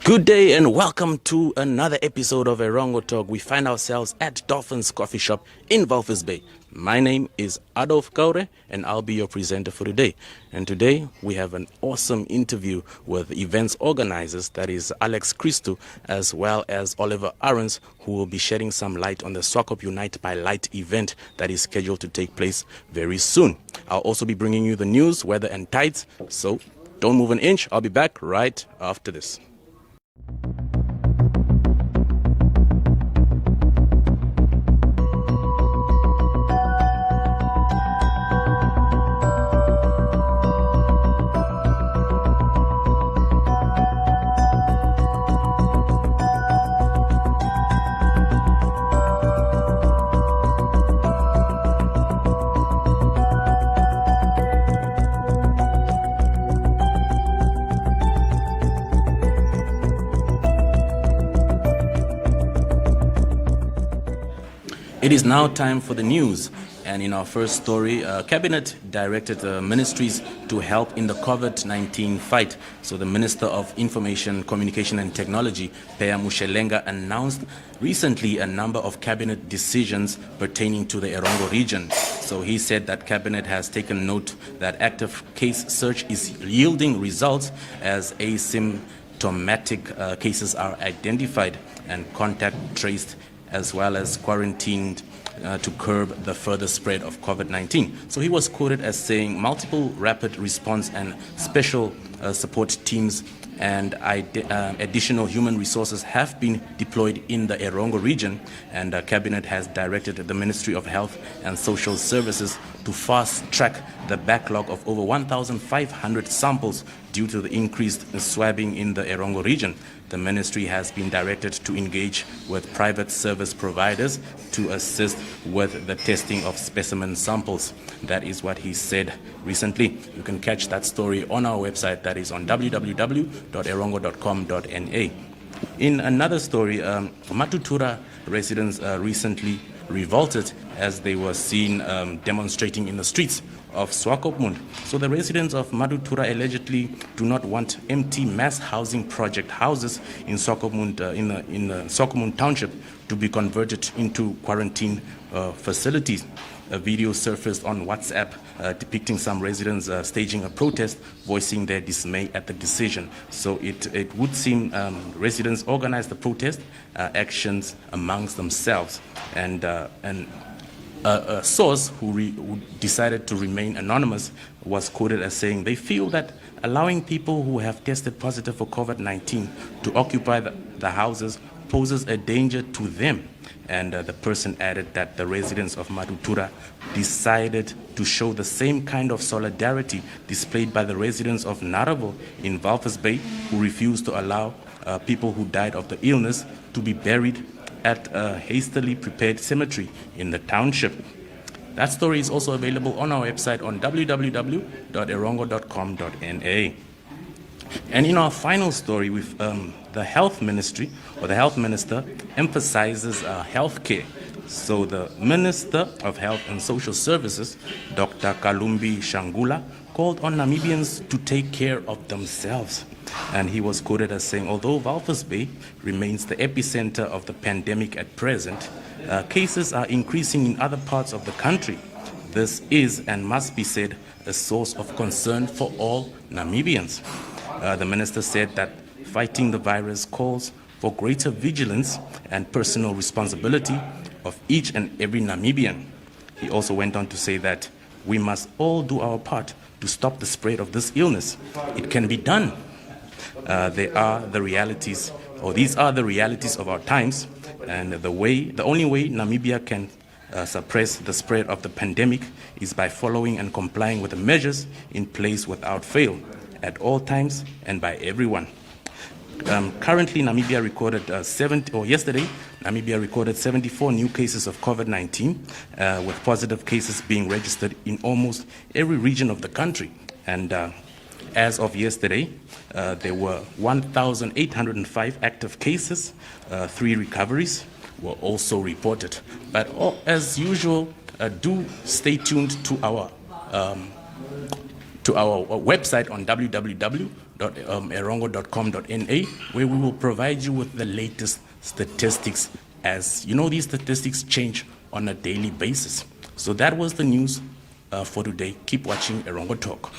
Good day and welcome to another episode of Erongo Talk. We find ourselves at Dolphin's coffee shop in Walvis Bay. My name is Adolf Kaure and I'll be your presenter for today. And today we have an awesome interview with events organizers, that is Alex Christow, as well as Oliver Ahrens, who will be shedding some light on the Swakop Unite by Light event that is scheduled to take place very soon. I'll also be bringing you the news, weather and tides, so don't move an inch. I'll be back right after this. It is now time for the news, and in our first story, Cabinet directed the ministries to help in the COVID-19 fight. So the Minister of Information, Communication and Technology, Peya Mushelenga, announced recently a number of Cabinet decisions pertaining to the Erongo region. So he said that Cabinet has taken note that active case search is yielding results as asymptomatic cases are identified and contact traced, as well as quarantined to curb the further spread of COVID-19. So he was quoted as saying multiple rapid response and special support teams and additional human resources have been deployed in the Erongo region, and Cabinet has directed the Ministry of Health and Social Services to fast-track the backlog of over 1,500 samples due to the increased swabbing in the Erongo region. The ministry has been directed to engage with private service providers to assist with the testing of specimen samples. That is what he said recently. You can catch that story on our website, that is on www.erongo.com.na. In another story, Matutura residents recently revolted as they were seen demonstrating in the streets of Swakopmund. So the residents of Matutura allegedly do not want empty mass housing project houses in Swakopmund, in the Swakopmund township, to be converted into quarantine facilities. A video surfaced on WhatsApp depicting some residents staging a protest, voicing their dismay at the decision. So it would seem residents organized the protest actions amongst themselves, and a source who decided to remain anonymous was quoted as saying they feel that allowing people who have tested positive for COVID-19 to occupy the houses poses a danger to them. And the person added that the residents of Matutura decided to show the same kind of solidarity displayed by the residents of Naravo in Walvis Bay, who refused to allow people who died of the illness to be buried at a hastily prepared cemetery in the township. That story is also available on our website on www.erongo.com.na. And in our final story, with the health ministry, or the health minister, emphasizes health care. So the Minister of Health and Social Services, Dr. Kalumbi Shangula, called on Namibians to take care of themselves. And he was quoted as saying, although Walvis Bay remains the epicenter of the pandemic at present, cases are increasing in other parts of the country. This is and must be said a source of concern for all Namibians. The minister said that fighting the virus calls for greater vigilance and personal responsibility of each and every Namibian. He also went on to say that we must all do our part to stop the spread of this illness. It can be done. These are the realities of our times, and the only way Namibia can suppress the spread of the pandemic is by following and complying with the measures in place without fail, at all times and by everyone. Currently, Namibia recorded yesterday, Namibia recorded 74 new cases of COVID-19, with positive cases being registered in almost every region of the country. And as of yesterday, there were 1,805 active cases. 3 recoveries were also reported. But as usual, do stay tuned to our website on www erongo.com.na, where we will provide you with the latest statistics. As you know, these statistics change on a daily basis. So that was the news for today. Keep watching Erongo Talk.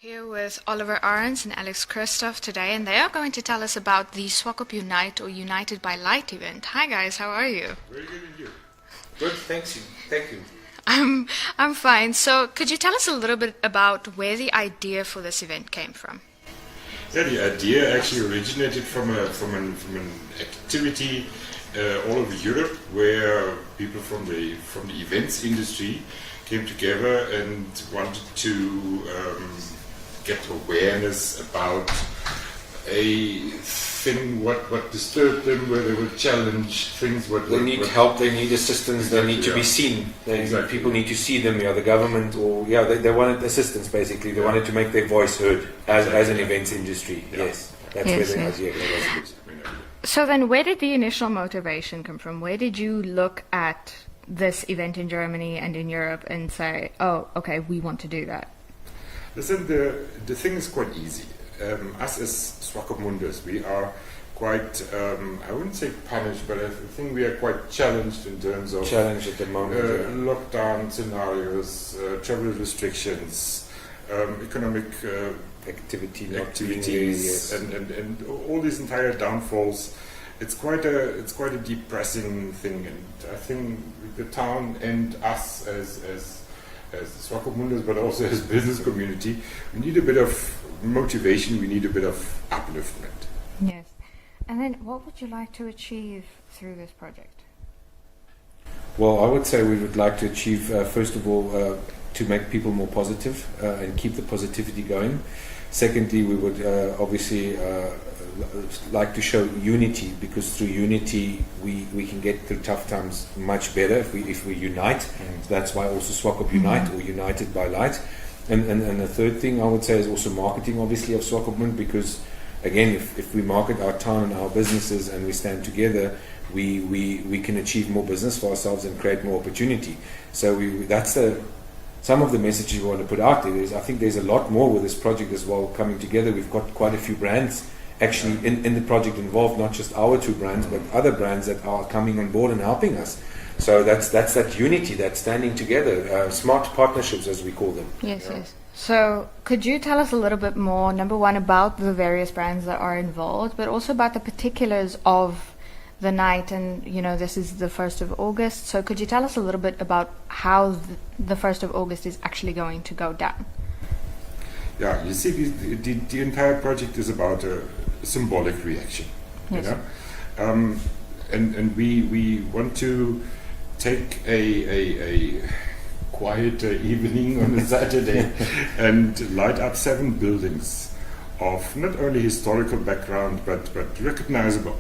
Here with Oliver Ahrens and Alex Christow today, and they are going to tell us about the Swakop Unite or United by Light event. Hi guys, how are you? Very good, and you? Good, thank you. I'm fine. So could you tell us a little bit about where the idea for this event came from? Yeah, the idea actually originated from an activity all over Europe, where people from the events industry came together and wanted to get awareness about a thing what disturbed them, where they would challenge things. They need help, they need assistance, they need to be seen. People need to see them, the government, or they wanted assistance basically. They wanted to make their voice heard as an events industry. Yeah. Yes, that's where the idea was. So then, where did the initial motivation come from? Where did you look at this event in Germany and in Europe and say, oh, okay, we want to do that? Listen, the thing is quite easy. Us as Swakopmunders, we are quite, I wouldn't say punished, but I think we are quite challenged in terms of challenge at the moment, lockdown scenarios, travel restrictions, economic activities, and all these entire downfalls. It's quite a depressing thing, and I think the town and us as Swakopmunders, but also as business community, we need a bit of motivation, we need a bit of upliftment. Yes. And then what would you like to achieve through this project? Well, I would say we would like to achieve, first of all, to make people more positive and keep the positivity going. Secondly, we would obviously like to show unity, because through unity we can get through tough times much better if we unite. So that's why also Swakop Unite or United by Light. And the third thing I would say is also marketing, obviously, of Swakopmund, because again, if we market our town and our businesses and we stand together, we can achieve more business for ourselves and create more opportunity. So that's some of the messages we want to put out there. I think there's a lot more with this project as well coming together. We've got quite a few brands actually in the project involved, not just our two brands, but other brands that are coming on board and helping us. So that's that unity, that standing together, smart partnerships as we call them. Yes. So could you tell us a little bit more, number one, about the various brands that are involved, but also about the particulars of the night? And this is the 1st of August, so could you tell us a little bit about how the 1st of August is actually going to go down? Yeah, you see, the entire project is about a symbolic reaction. Yes. And we want to take a quiet evening on a Saturday and light up 7 buildings of not only historical background but recognizable.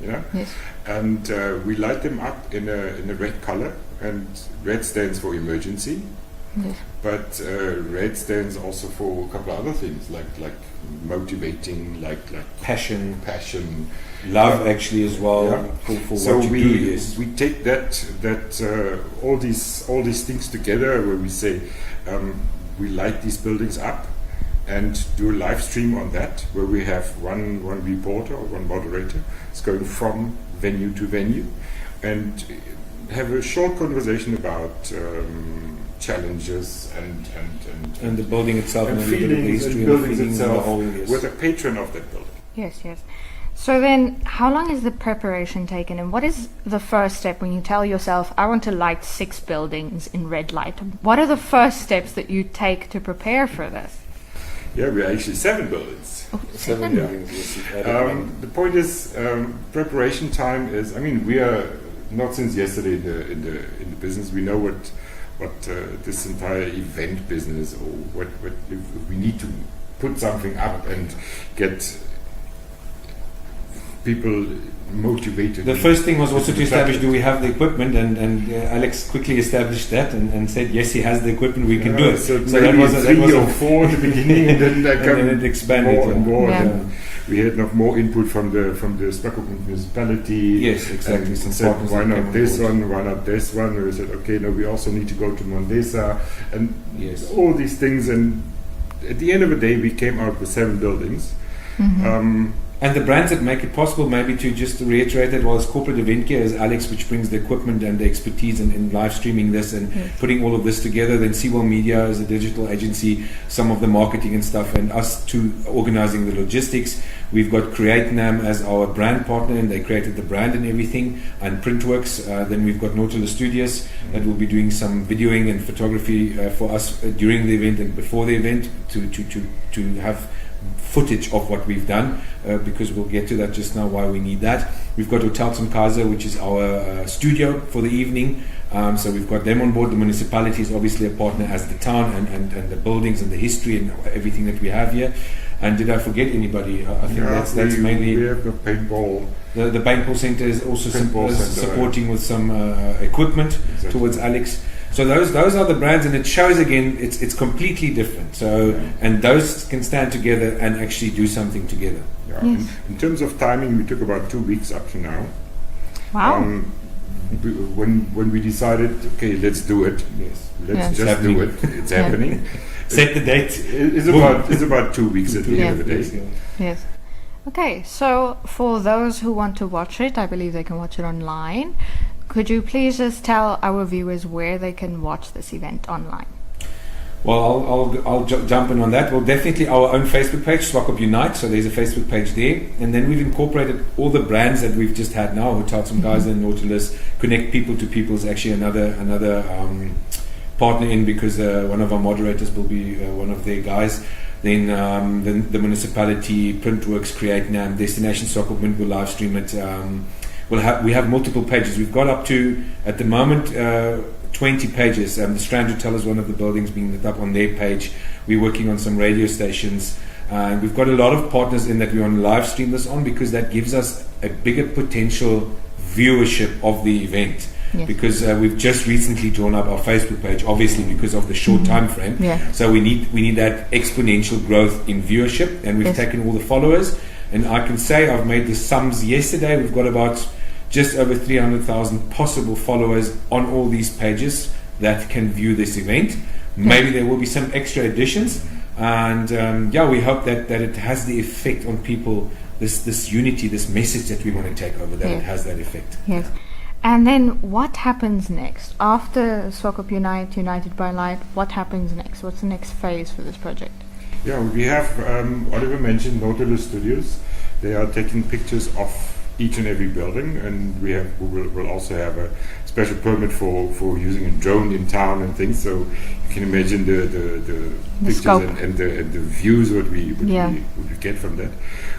Yes. And we light them up in a red color, and red stands for emergency. Yes. But red stands also for a couple of other things, like motivating, like passion, love, actually, as well. Yeah. For so what you do. Yes. We take that all these things together, where we say we light these buildings up and do a live stream on that, where we have one reporter or one moderator. It's going from venue to venue and have a short conversation about challenges and the building itself and and feelings and buildings itself yes. with a patron of that building. Yes. So then, how long is the preparation taken, and what is the first step when you tell yourself, I want to light 6 buildings in red light? What are the first steps that you take to prepare for this? Yeah, we're actually 7 buildings. Oh, 7 buildings, yes, you've added one. The point is, preparation time is. I mean, we are not since yesterday in the business. We know what this entire event business, or what if we need to put something up and get people motivated. The first thing was also to establish, do we have the equipment, and Alex quickly established that and said yes, he has the equipment, we can do it. So that was 3 or 4 at the beginning, and then then it expanded more and more. Yeah. And we had more input from the Swakop municipality. Yes, exactly. And Some said, partners why that not came on this board. one? Why not this one? And we said, okay, no, we also need to go to Mondesa, and Yes. all these things. And at the end of the day, we came out with 7 buildings. And the brands that make it possible, maybe to just reiterate that, well, as corporate event gear, is Alex, which brings the equipment and the expertise in live streaming this and putting all of this together. Then Seawell Media as a digital agency, some of the marketing and stuff, and us to organizing the logistics. We've got CreateNam as our brand partner, and they created the brand and everything, and Printworks. Then we've got Nautilus Studios that will be doing some videoing and photography for us during the event and before the event to have footage of what we've done, because we'll get to that just now, why we need that. We've got Hotel Kaiser, which is our studio for the evening. So we've got them on board. The municipality is obviously a partner as the town, and the buildings and the history and everything that we have here. And did I forget anybody? I think that's mainly... We have the paintball. The paintball center is also supporting with some equipment towards Alex. So those are the brands, and it shows again it's completely different. So and those can stand together and actually do something together. Yeah. In terms of timing, we took about 2 weeks up to now. Wow. When we decided, okay, let's do it. Yes. Let's just do it. It's happening. Set the date. It's about 2 weeks at the end of the day. Yes. Okay, so for those who want to watch it, I believe they can watch it online. Could you please just tell our viewers where they can watch this event online? Well, I'll jump in on that. Well, definitely our own Facebook page, Swakop Unite. So there's a Facebook page there, and then we've incorporated all the brands that we've just had now. Hotel Kaiser, Nautilus, Connect People to People is actually another partner in, because one of our moderators will be one of their guys. Then the municipality, Printworks, CreateNam, Destination Swakopmunders will live stream it. We have multiple pages. We've got up to, at the moment, 20 pages. The Strand Hotel is one of the buildings being lit up on their page. We're working on some radio stations. We've got a lot of partners in that we want to live stream this on, because that gives us a bigger potential viewership of the event. Yes. Because we've just recently drawn up our Facebook page, obviously because of the short time frame. Yeah. So we need that exponential growth in viewership, and we've taken all the followers. And I can say I've made the sums yesterday. We've got about just over 300,000 possible followers on all these pages that can view this event. Maybe there will be some extra additions, and we hope that it has the effect on people. This unity, this message that we want to take over, that it has that effect. Yes. And then what happens next? After Swakop Unite, United by Light, what happens next? What's the next phase for this project? Yeah, we have, Oliver mentioned Nautilus Studios. They are taking pictures of each and every building, and we'll also have a special permit for using a drone in town and things. So you can imagine the pictures scope. and the views what we get from that.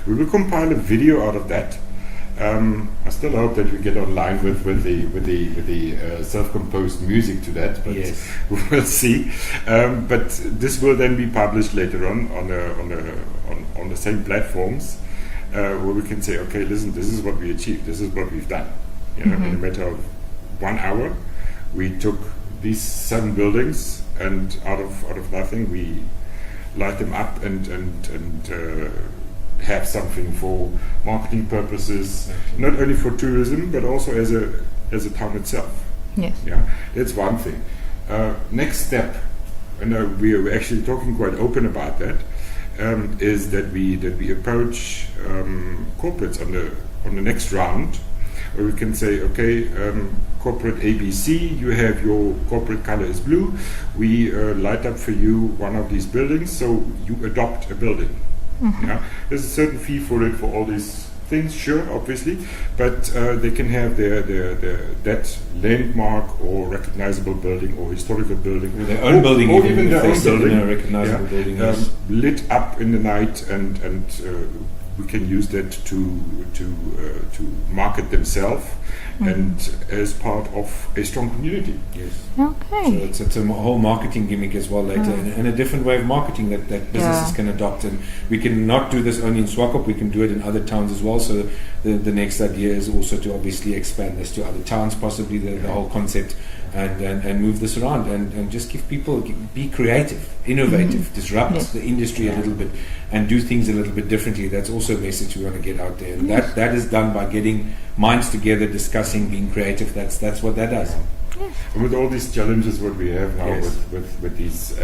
We will compile a video out of that. I still hope that we get online with the self-composed music to that, but we'll see. But this will then be published later on the same platforms, where we can say, okay, listen, this is what we achieved, this is what we've done. In a matter of 1 hour, we took these 7 buildings, and out of nothing, we light them up and have something for marketing purposes, not only for tourism but also as a town itself. Yes. Yeah, that's one thing. Next step, and we are actually talking quite open about that, is that we approach corporates on the next round, where we can say, okay, corporate ABC, you have your corporate color is blue. We light up for you one of these buildings, so you adopt a building. Yeah, there's a certain fee for it for all these things, sure, obviously, but they can have that landmark or recognizable building or historical building, or their own building, or even their own building, a recognizable building, yes. Lit up in the night, and we can use that to market themselves and as part of a strong community. Yes. Okay. So it's a whole marketing gimmick as well later, and a different way of marketing that businesses can adopt. And we can not do this only in Swakop, we can do it in other towns as well. So the next idea is also to obviously expand this to other towns, possibly the whole concept, and move this around and just give people, be creative, innovative, disrupt the industry a little bit, and do things a little bit differently. That's also a message we want to get out there, and that is done by getting minds together, discussing, being creative. That's what that does. And with all these challenges what we have now with these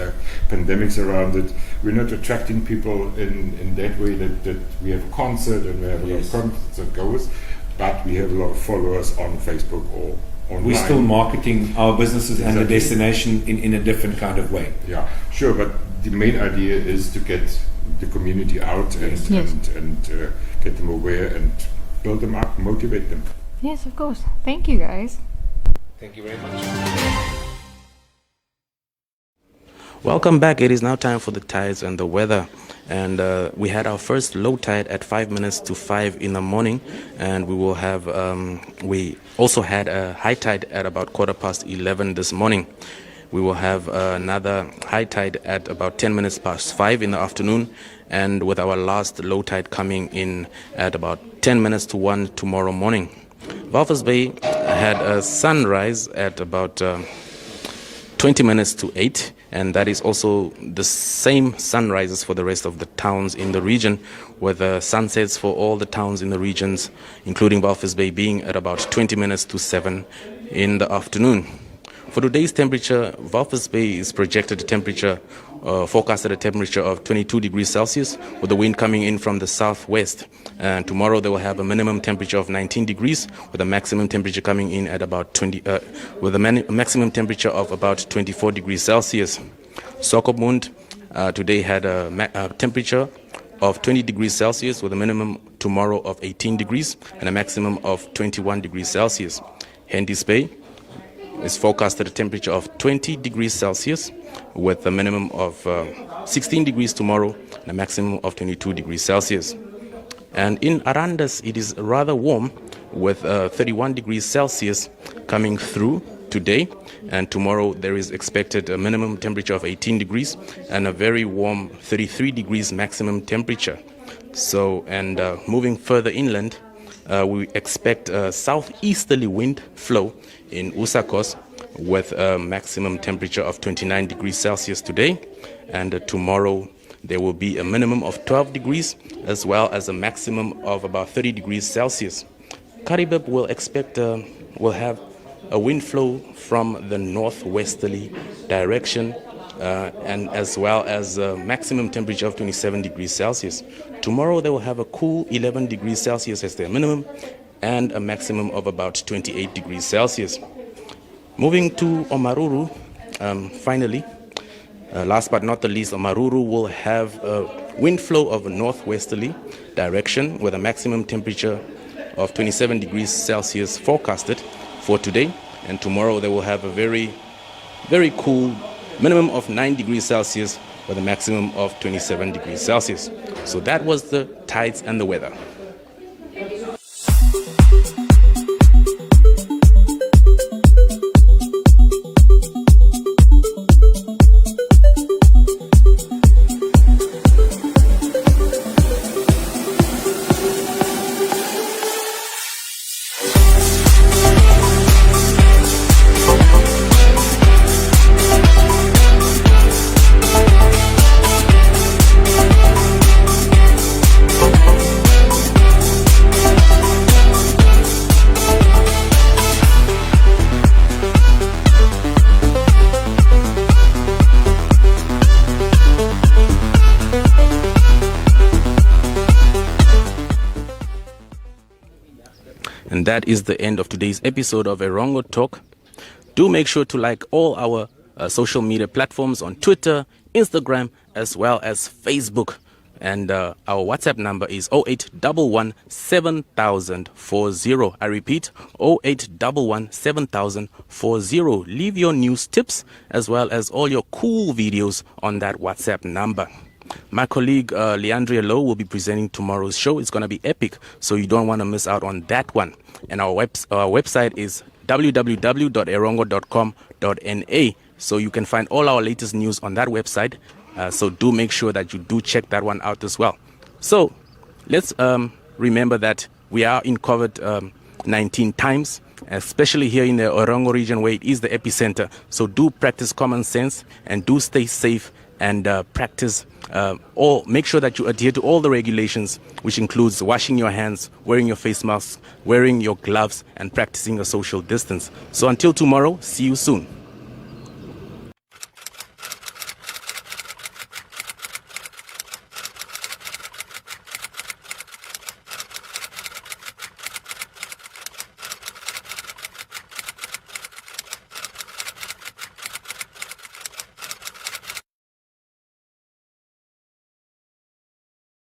pandemics around it, we're not attracting people in that way that we have a concert and we have a lot of concerts that goes, but we have a lot of followers on Facebook or online. We're still marketing our businesses and the destination in a different kind of way. Yeah, sure, but the main idea is to get the community out and get them aware and build them up, motivate them. Yes, of course. Thank you, guys. Thank you very much. Welcome back. It is now time for the tides and the weather. And we had our first low tide at 5 minutes to 5 in the morning. And we will have, we also had a high tide at about 11:15 this morning. We will have another high tide at about 10 minutes past 5 in the afternoon. And with our last low tide coming in at about 10 minutes to 1 tomorrow morning. Walvis Bay had a sunrise at about 20 minutes to 8, and that is also the same sunrises for the rest of the towns in the region, with sunsets for all the towns in the regions, including Walvis Bay, being at about 20 minutes to 7 in the afternoon. For today's temperature, Walvis Bay is projected temperature, forecasted a temperature of 22 degrees Celsius, with the wind coming in from the southwest. And tomorrow they will have a minimum temperature of 19 degrees, with a maximum temperature coming in at about 20, with a maximum temperature of about 24 degrees Celsius. Swakopmund today had a temperature of 20 degrees Celsius, with a minimum tomorrow of 18 degrees and a maximum of 21 degrees Celsius. Walvis Bay is forecasted a temperature of 20 degrees Celsius, with a minimum of 16 degrees tomorrow and a maximum of 22 degrees Celsius. And in Ahrens, it is rather warm, with 31 degrees Celsius coming through today. And tomorrow there is expected a minimum temperature of 18 degrees and a very warm 33 degrees maximum temperature. So, and moving further inland, we expect a southeasterly wind flow in Usakos, with a maximum temperature of 29 degrees Celsius today, and tomorrow there will be a minimum of 12 degrees as well as a maximum of about 30 degrees Celsius. Karibib will have a wind flow from the northwesterly direction, and as well as a maximum temperature of 27 degrees Celsius. Tomorrow they will have a cool 11 degrees Celsius as their minimum and a maximum of about 28 degrees Celsius. Moving to Omaruru, finally, last but not the least, Omaruru will have a wind flow of a northwesterly direction, with a maximum temperature of 27 degrees Celsius forecasted for today. And tomorrow they will have a very, very cool minimum of 9 degrees Celsius with a maximum of 27 degrees Celsius. So that was the tides and the weather. And that is the end of today's episode of Erongo Talk. Do make sure to like all our social media platforms on Twitter, Instagram, as well as Facebook. And our WhatsApp number is 0811 7000 40. I repeat, 0811 7000 40. Leave your news tips as well as all your cool videos on that WhatsApp number. My colleague Leandria Lowe will be presenting tomorrow's show. It's going to be epic, so you don't want to miss out on that one. And our website is www.erongo.com.na, so you can find all our latest news on that website. So do make sure that you do check that one out as well. So let's remember that we are in COVID-19 times, especially here in the Erongo region where it is the epicenter. So do practice common sense and do stay safe and practice or make sure that you adhere to all the regulations, which includes washing your hands, wearing your face masks, wearing your gloves, and practicing a social distance. So until tomorrow, see you soon.